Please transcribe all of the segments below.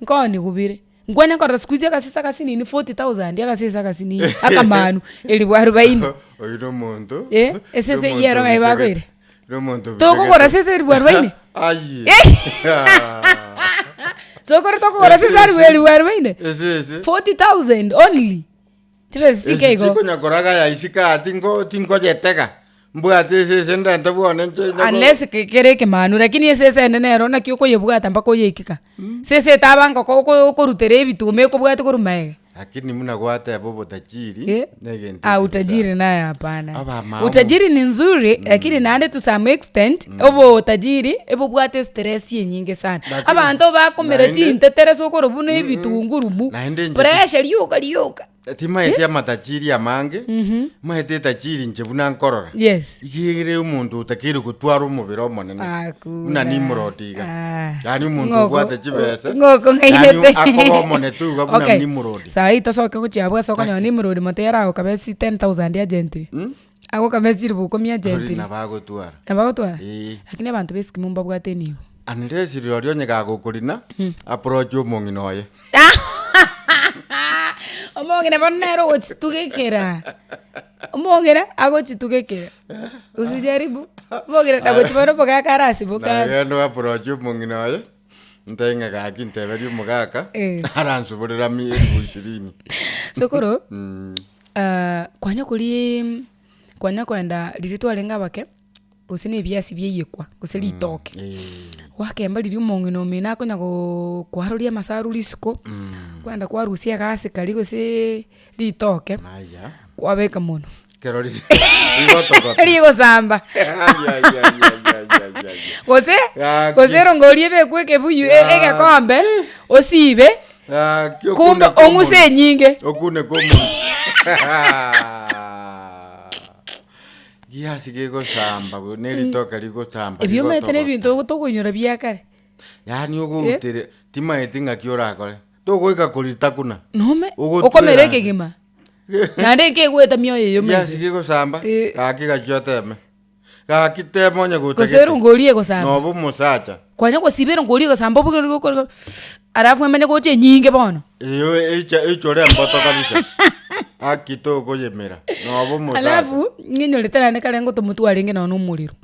nkoni kubire ngwene kora squeeze akasisa kasini ni 40,000 yakasisa kasini akamanu eli 40 oyiro muntu esese yero ngaibakwire ro muntu tokukora sese eli 40 ayi sokora tokukora sese eli 40 ese 40,000 only tibe sikego sikonyakoraga ya isika tingo jeteka mbwate sese ndanta bwone unless kereke manu lakini sese nero na kyo koyebwata mpako yekika sese tabanga ko rutere ebitume ko bwate ko rumaega lakini muna gwata bobo tajiri negende utajiri naye hapana utajiri ni nzuri lakini naende to some extent obo tajiri ebo bwate stress yenyinge sana abantu bakomera chintetere soko rubune ebitunguru pressure liyoka timaete amatajiri amange maete tajiri njebuna nkorora igire umuntu utakiri gutwara umubiro monene una ni murotiga yani umuntu gwate chibese ngoko ngairete akoba mone tu gabuna ni murodi sai tasoke kuchabwa soko ni murodi matera ukabesi 10,000 ya gentry ako kabesi rubuko mia gentry na bagotwara lakini abantu beski mumba bwate nibo aniresi ryo nyega gukurina approach umonginoye omongene bonero gochitugekera omongene agochitugekera usijaribu mogere dagochibaro boga karasi boga yano approach umonginoye ntenga gaki nteberi umugaka aransuburira mi 20 sokoro kwanya kwenda lititwalenga bake usine byasi byeyekwa useli itoke wakemba liri umongino mina konya kwaruria masaru lisiko kwenda kwarusia gasi kaliko se litoke kwabeka muno kerori igotoko ligo samba gose rongorie bekweke buyu ege kombe osibe kumbe onguse nyinge okune komu Giasi gego samba neri toka ligo samba ebyo metene bintu gutogonyora byakare yani ugutere timaete ngakiora kore togoika kurita kuna nome ukomereke gima nande kegweta mioyo yo giasi gego samba akiga joteme gakitemo nya gutege kosero ngorie go samba no bu musacha kwanya ko sibero ngorie go samba buko arafu mene goche nyinge bono iyo ichore mboto kabisa akito goyemera no bo musacha alafu nginyoletana ne kalengo to mutu alenge na no muliro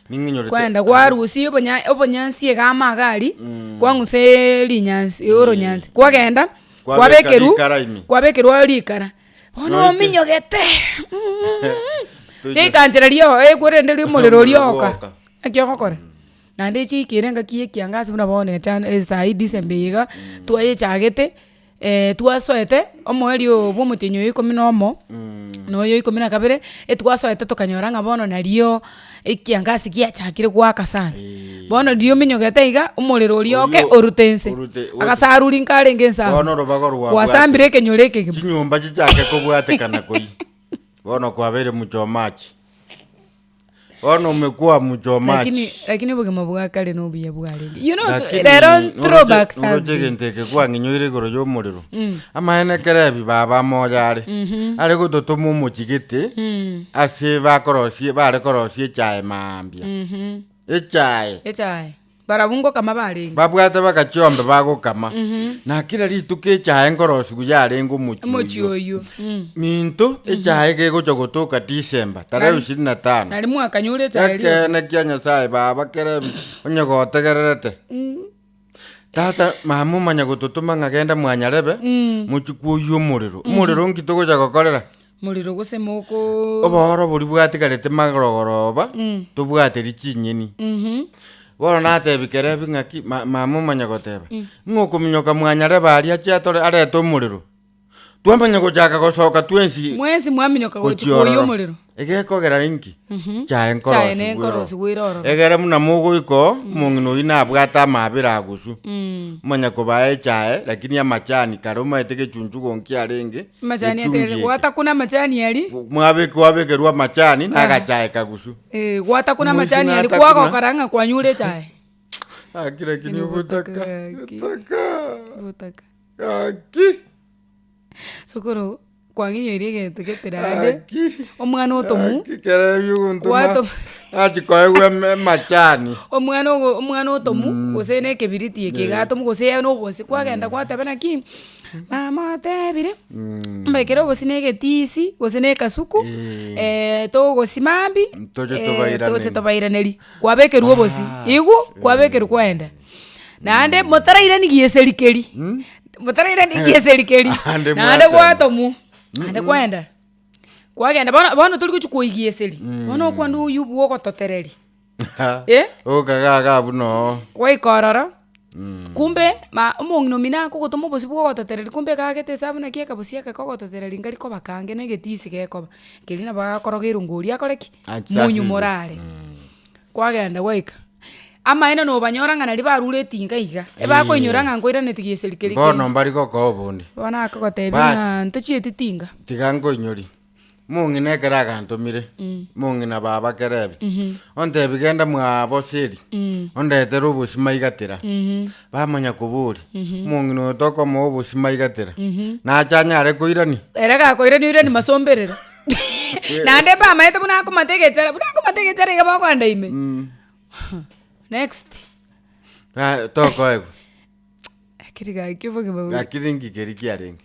ninginyolete kwenda kwarusi obonyansi gama gari kwangu se linyansi oro nyansi kwagenda kwabekeru alikara ono minyogete ikanjira lyo ekurende lyo muliro lyoka akiyokora nande chikirenga kiekyangazi buna bone chan sai December yiga twaye chagete twasoete omweri obo mutinyo 11 no yo 12 etwasoete tukanyoranga bono nalio ekiangasi kiachakire gwaka sana bono dio minyogete iga umuriro lyoke orutense akasaruri nkarenge nsa bono rubago rwa wasambire kenyoreke kinyumba chichake kobwate kana koi bono kwabere muchomachi bono umekuwa muchomachi lakini bugema bwakale no biye bwale you know they don't throw back as ngenteke kwa nginyoire goro yo muriro amahene kerebi baba mojare ari gututumu muchigite ase bakorosie bare korosie chae mambia echae barabungo kama barenga babwate bakachombe bagukama na kira rituke chae ngorosi guyare ngo muchoyo minto echae gegocho gutuka December 25 nari mwaka nyure chae na kyanya sai baba kere onyogotegererete tata mamu manya gututuma ngagenda mwanyarebe muchukuyu umuriro ngitugo jagokorera muriro gose moko oboro buri bwatigarete magorogoroba tubwate rikinyeni boro natebikere bingaki mamu manya goteba ngokuminyoka mwanyareba ari achatore areto umuriro twamanya gochaka gosoka twensi mwezi mwaminyoka gochukuyu umuriro egekogera rinki chae nkorosi gwiroro egere muna mugo iko mungino ina bwata mabira gusu manya kobae chae lakini ya machani karoma eteke chunchugo nkiarenge machani ete gwata kuna machani yali wabekerwa machani naga chae kagusu gwata kuna machani yali kwago karanga kwanyure chae akira kini butaka aki sokoro kwanginya irie getegerande omwana otomu kikere yuguntu Wato- achikoegwe machani omwana otomu gose na ekebiriti eki gatomu gose ya nobosi kwagenda kwatebana ki mama otebire mbekere obosi na egetisi gose na ekasuku togosimambi toche tobairaneri kwabekerwa obosi igu kwabekerwa kwaenda naende motarairani gieserikeri motarairani gieserikeri Ande naende mwatomu. gwatomu naende kwenda kwagenda bono turi gochukwa igieseri bono okwandu uyu bwogototereri okagaga buno gwaikorora kumbe omong'ina omina akogotoma obosi bwogototereri kumbe kagete esabu naki akabosi akakogototereri ngari koba kange na egetisi gekoba keri nabo agakorogeirwe ngori akoreki Achasirwe. munyu morare kwagenda gwaika amaene nobanyora ng'a nari barure etinga iga ebakoinyora ng'a nkoiraneti gieserikeri bono mbari goko obundi bono akogotebi Bas. ng'a ntochieti tinga tiga nkoinyori mung'ina ekere agantumire mung'ina baba kerebi ontebi genda mwaboseri ondetere obosi maigatera bamanya kobori mung'ina otokoma obosi maigatera nachanyare koirani ere gakoirani ni masomberera nande bamaete buna akomategechara iga bakwandaime next tokoegu akiri gakio kibabu gakiri ngikeri kiarengi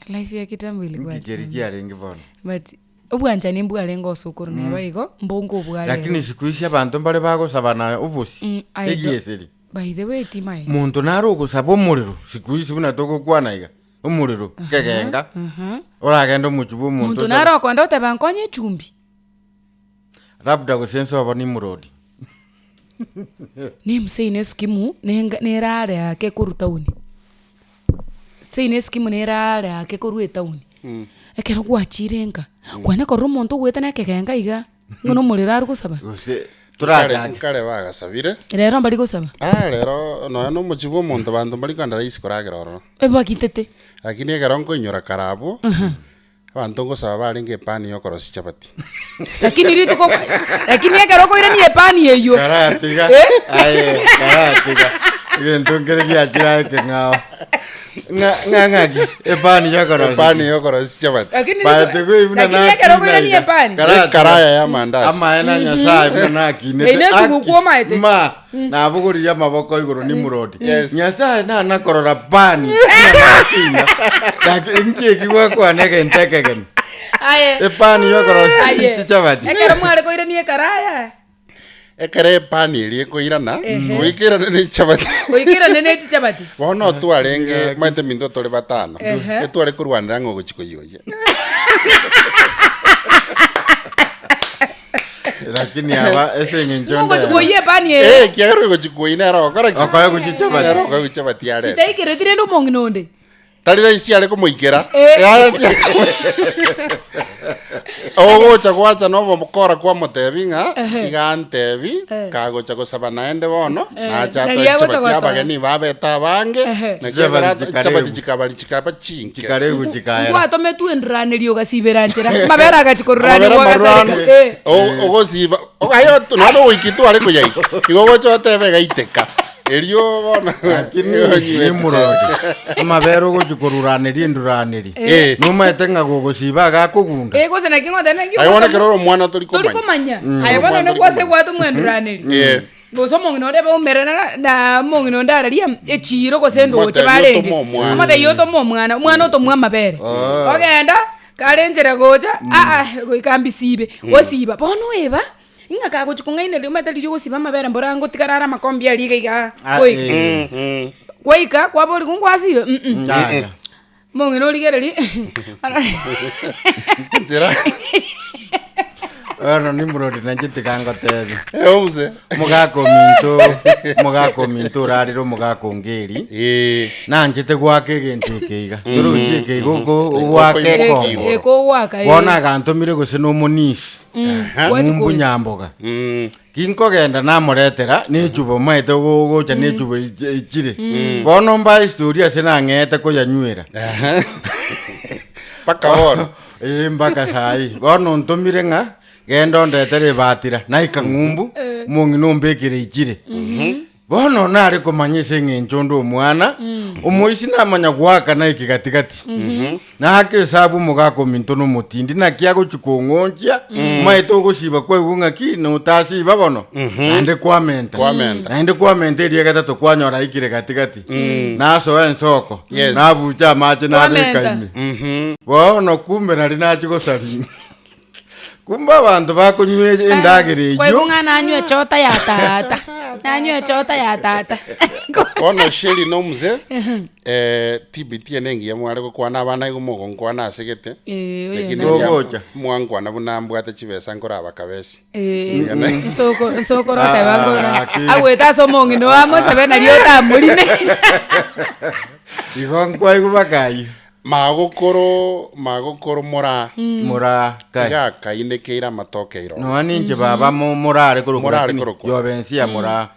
life ya kitambo ilikuwa ngikeri kiarengi bono but obwanchani mbwarenga osukuru neba igo mbongo obware lakini siku ici abantu mbare bagosabana obosi egieseri by the way timai muntu nari ogosaba omorero siku ici buna togokwana iga omorero kegenga oragenda omochubu omuntu muntu naro akwenda oteba nkonye echumbi labda gosenso obo ni murodi ni mseine skimu nerare yake kuruta uni seine skimu nerare yake kuruta tauni ekero gwachirenga kwane korro omonto gwete na kegenga iga ngono muriro ari gusaba gose turaja kare bagasabire rero mbari gusaba rero noyo no mochibu omonto bantu mbari kanda raisi koragera oro ebagitete lakini egero nkoinyora karabo abantu ngosaba barenge epani yokorosi chapati lakini rituko lakini ekero koira ni epani eyo karatiga aye karatiga gento ngere giachira kengao ngangagi epani yakora epani yokorosi chapati lakini Bate go ibuna na ekero koira ni epani karaya ya mandazi ama ena nyasaye buna kine Ine sugukuo maete. ma na buguri ya maboko iguru ni murodi Yes. nyasaye na korora pani lakini nkie kiwa kwa nege ntekegen aye epani yakora aye chichabati ekero mware koira ni ekaraya ekere epani eri ekoirana goikirana ni chapati koikira nene chichabati bono twarenge maite minto tore batano etware kurwanira ngo gochikoyoye lakini aba ese ngo ngenjonda chikoye epani eyo kiagero gochikoine aro kora okoye kuchichabati aro gochapati are chitaikire tirendo monginonde tarira isi are komoikera Eh. ogocha gwacha no mukora kwa motebi ng'a iga ntebi kagocha gosaba naende bono nacha Na to ria gocha chapati gwata. abageni babeta bange na Chapati chapati chikarebu. chikaba chinke chikare kuchikaera ngwatome tuendranerio gasiberanchera mabera agachikorurani Amabere gwagasarika marurane. Ogosiba ayo nado wikitu are kuyaiko igo gocha otebe gaiteka erio bono lakini ni murodi amabero guchikururaniri nduraniri Eh. numaete nga gugosiba gakugunda gose na kingo tena ayo wona keroro mwana tori turi komanya kumanya ayo bono ne kwase gwatu mwenduraneri eh boso mongino ndebe umerana na mongino ndararia echiro gose ndoche Mate barenge yotomo omwana. amate yotomo omwana otomwa amabere ogenda karenjera gocha goikambi sibe gosiba bono eba inga kagochikungaine rio mata lirio gosiba amabere mbora ngotikarara makombi aliga iga goika goika kwabori kungwasibe Nyaga. mongino rigereri zira Ano ni murodi na njitikango tebi eomse mugako minto rariro mugako ngeri eh na njite gwake gintu kiiga turu jike gugu gwake ko eko waka wona gantumire gusi no munisi mumbu nyamboga kinkogenda namuretera nichubo maite gugucha nichubo ichire bono mba historia sinang'ete kuyanywira paka bono mpaka sai bono ntumire ng'a genda ndetere batira na ikang'umbu mungi numbikire ichire bono nari kumanyise ng'enchondo omwana omoisi namanya gwaka na iki gatigati na akesabu mugako minto no mutindi na kiagochuka ng'onchia maito gosiba kwa ng'aki no tasiba bono ande kwamenta eria gatatu kwanyora ikire gatigati naso ensoko nabucha mache na bekaime bono kumbe nari nachigosari kumba abantu bakunywe endagire kwa ngana anywe chota ya tata nanywe chota ya tata ono sheli no mze TBT nengi yamware ko kwana abana igumogo nkwana asegete gogocha mwankwana bunambwate chibesa nkora abakabesi soko rota bangora agweta somongi no amo sebe na riota murine igonkwa igubakayi magokoro mora kai kaine keira matoke iro no aninje baba morare kuru yobensia mora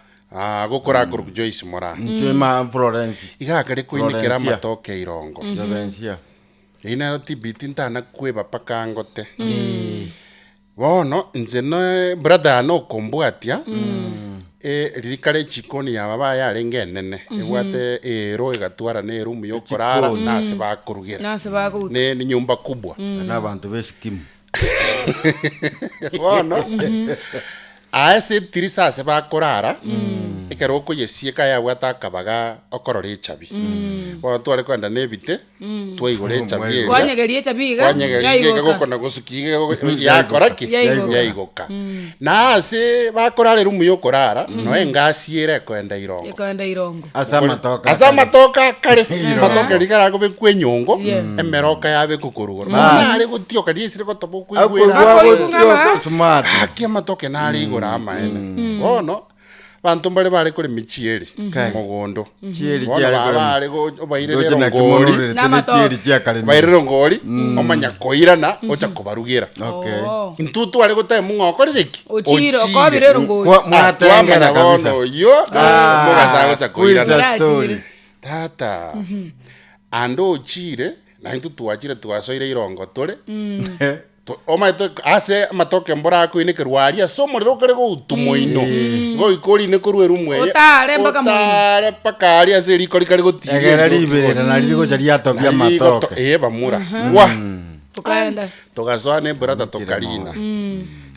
gukora kuru Joyce mora nchema Florence igakare kuinekera matoke irongo yobensia ina TBT ntana kweba pakangote bono nze no brother no kombwatia ririkare chikoni ya baba yarenge nene egwate ero igatwara ne room yo korara nase bakurugira ne ni nyumba kubwa na abantu beskimu bono aese tirisa se bakorara ikero ko yesieka ya gwata kabaga okorore chabi bo tware kwenda nebite twaigore chabi kwanyegerie chabi kwanyegerie gukona gusuki ya koraki ya igoka na ase bakorare rumu yo korara no engasiere kwenda irongo asa matoka kare matoka rigara go bekwenyongo emeroka yabe kukurugoro nari gutioka riesire ko tobo kuigwera smart akia matoke nari igora amaene bono bantu bari kuri michieri mugondo chieri bari go bairere ngori bairere ngori omanya koirana ocha kubarugira intutu ari gutaye mungoko riki ochiro ko birero ngori mwatengera kabisa yo mugaza ocha koirana tata ando ochire na intutu wachire twasoire irongo tore omaito ase matoke mbora ko ine kerwaria somo rero kare go utumoino go ikori ne kurweru mwe otare mpaka moino otare pakari ase rikori kare go tiye egera libere na riko jaria topia matoke bamura wa tukaenda togaswane brata tokarina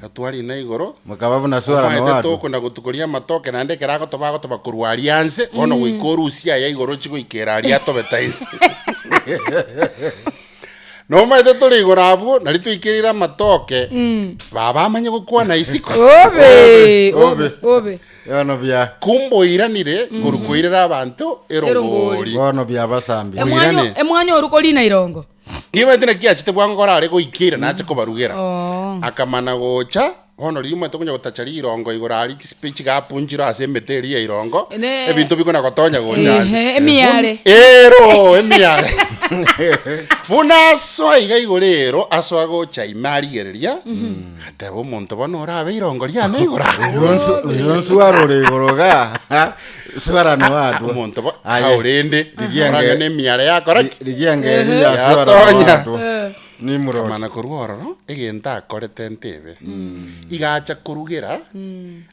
atwari na igoro makabavu na swara no watu toko na gutukoria matoke na ndeke rako tobago tobakurwaria anse ono goikorusia ya igoro chigo ikeraria tobetaisi no maite tuli igorabwo nari twikirira matoke baba amanye gukwana isiko obe yono bya kumbo iranire kurukoirira abantu erongori yono bya basambi emwanyo urukolina irongo kiba tena kiachite bwango korare goikira nache kobarugera akamana gocha hono rimwe tokunya gutachari irongo igorari speech ga punjiro ase meteri ya irongo ebintu bikona gotonya gocha emiare emiare buna so iga igorero aso gocha imari gereria atebo monto bono orabe irongo ria ne igora yonsu arore igoroga swara no watu monto bo aurende rigianga ne miare yakoraki rigianga ya swara ni muro mana kurworo no egenta akorete ntebe igacha kurugera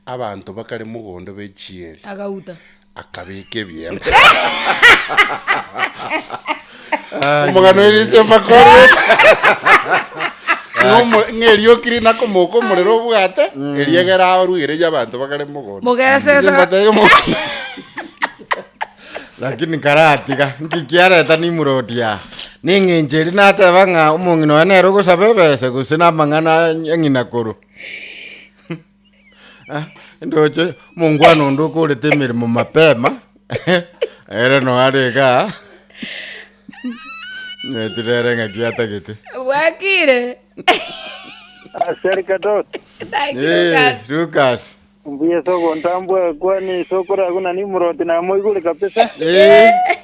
abantu bakare mugondo bechieri agauta akabike bien umugano irize makoro no ngerio kirina komoko murero bwate eriegera arugire y'abantu bakare mugondo mugese lakini karatiga ngikiareta ni murodia ninginjeri nateba ng'a umung'ino wanero gusabebese gusina mang'ana ng'ina kuru ndoche mungwano ndukurite mirimo mapema ere no arega netirere ng'akiata gite wakire serikato Lucas mbuye soko ntambwe kwani soko raguna ni muroti na moigule kabisa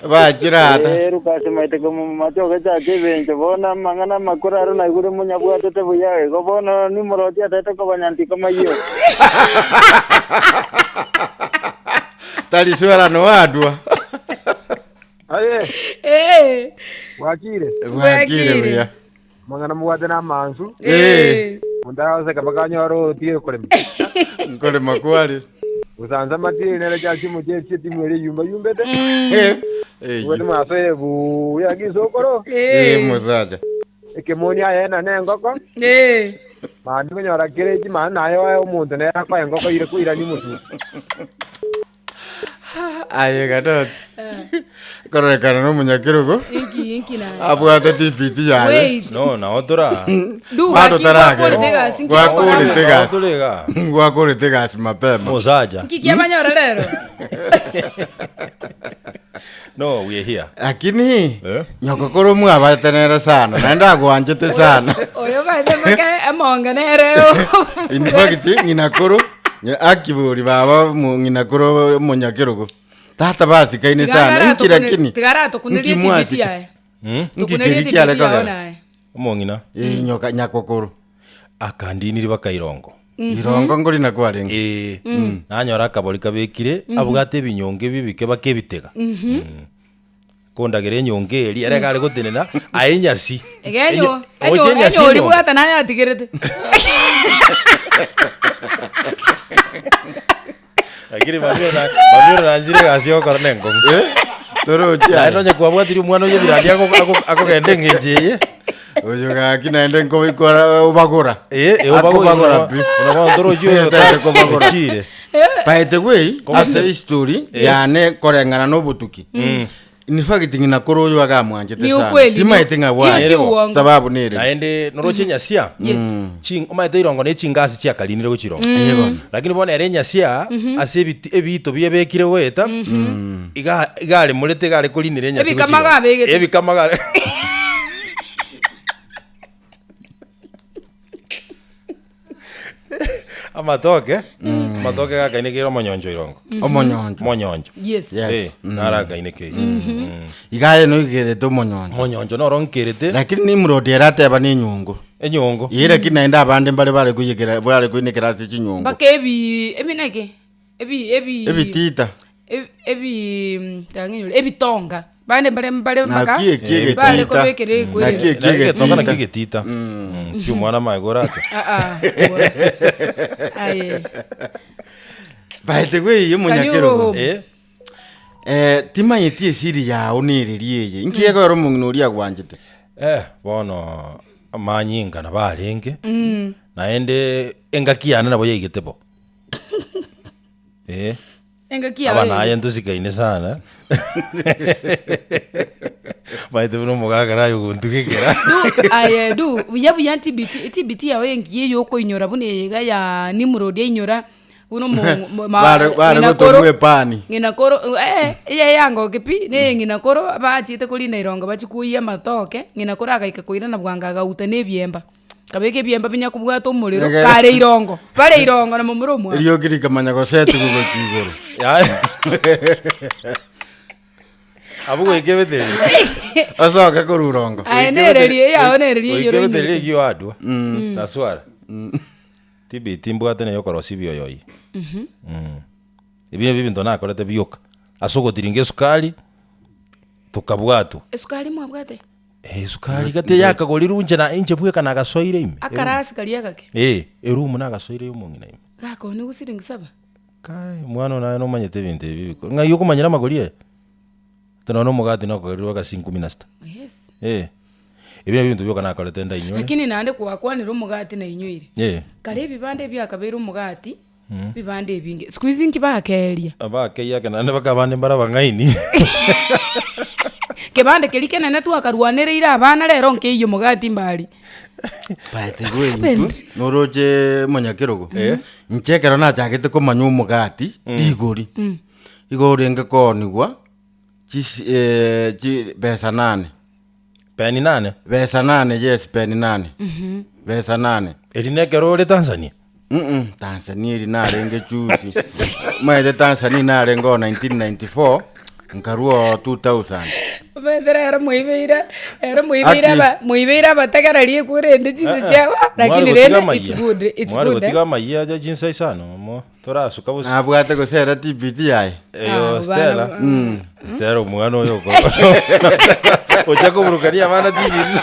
bachirata Lucas maite ko machoke cha kebenje bona mangana makuraro na igure munyabwa tete buya go bona ni muroti atete ko banyanti kama hiyo tali swara no adwa aye wakire buya mangana muwate na mansu Eh. Munda se kabakanyoro tie kore. Nkore makwari. usanza matiri nere cha simu chechi timwele yumba yumbete wewe masoe bu ya gisokoro musaja ekemoni ayena nengoko mandi kunyora kireji mana nayo umuntu ne akwa engoko ire kuira ni mutu aye gadot korekana no munyakirugo inki na abwate tipiti yale no na otora bado tarage kwa kule tegas mapema musaja kiki amanyora lero no we here lakini nyokokoro mwabatenera sana naenda kuanjete sana oyo baite maka amonga nereo in fact nginakoro akiburi baba nginakoro munyakirugo tata basi kaine sana nkira kini tigarato kuniriye tibitia nkikirikia leka omongina nyoka nyakokoro akandiniri bakairongo irongo ngori nakwarenga nanyora akabori kabekire abugate binyonge bibike bakebitega kondagere nyonge eri arega ari gutenena ainyasi enyo ori bugata nanya atigirete akiri babiro nanjire gasio kornengo torochi no nyakwabwatiri umwana uye birandi ako gende ngenjeye oyo gakinaende nkobikora ubagura ubagura unabona torochi uyo kubagura chire by the way as a history yane korengana no butuki in fact nginakoro uyo agamwanjete sana timaitinga wa sababu nere naende noroche nyasia ching umaite irongo ne chingasi chia kalinire guchirongo lakini bona ere nyasia ase ebito byebekire weta igale mulete gale kulinire nyasia ebikamagare amatoke gakainekire omonyonjo irongo omonyonjo yes naragainekire igaye no igerete omonyonjo noro nkerete lakini ni murodi erateba ni nyungu enyongo yire kinaenda abande bale kuyigera bale kuinekera ase chinyungu bakebi ebineke ebitita tanginyule ebitonga bande bale maka bale kobekere kwere tonga na kigetita tio mwana maigorate aye baite gwe yomunyakero timanyitie siri yao niririye inkiego ero mungunuria gwanjite bono amanyinga na barenge naende engakiana nabo yigitebo engakia abana ayentuzikaine sana baite buno mugagara yugundukikira du buya tibiti yawe ngiye yoko inyora bune yega ya nimurodi inyora uno gutomwe pani nginakoro yango kipi ne nginakoro bachite kulinda irongo bachikuye matoke nginakoro agaika kuira na bwanga gauta ne biemba kabeke biemba binya kubwato umuriro kare irongo na mumurumu iriyo girika manyago setu gukigoro abugo ikebeteri asoka kururongo aenererie yoro ikebeteri giyo adwa naswara tibiti mbwate ne yokoro sibyo yoyi ibyo bibinto nakorete byoka asogotiringe sukali tukabwato sukali mwabwate sukali gate yakagolirunje na inje bweka na gasoire ime akarasi kaliakake erumu na gasoire y'umungina ime gako ni gusiringi saba kai mwana nawe no manyete binte bibiko ngai yoko manyira magorie tano mugati no korirwa ga 16 yes ibyo bintu byoka nakorete nda inyo lakini nande kwakwanira umugati na inywire kare bibande byakabera umugati bibande binge squeezing kibakeria abakeya kana ne bakabande mbaraba ngaini kebande kelike nene tu akarwanire ira abana rero nkiyo mugati mbali baite gwe noroje monyakirogo nchekero na chagete ko manyu mugati igori igori ngekonigwa chi pesa 8 peni 8 pesa 8 yes peni 8 pesa 8 elinekero le Tanzania Tanzania ilinarenge chusi maide Tanzania narengo 1994 nkaruo 2000 Bedera era muibeira bategararie kurende chise chawa lakini rene it's good mwari gotiga maiya ja jinsa isano mo torasuka busi abwate gosera tibiti yae Stella umwana oyo ko ocha kuburukania abana tibiti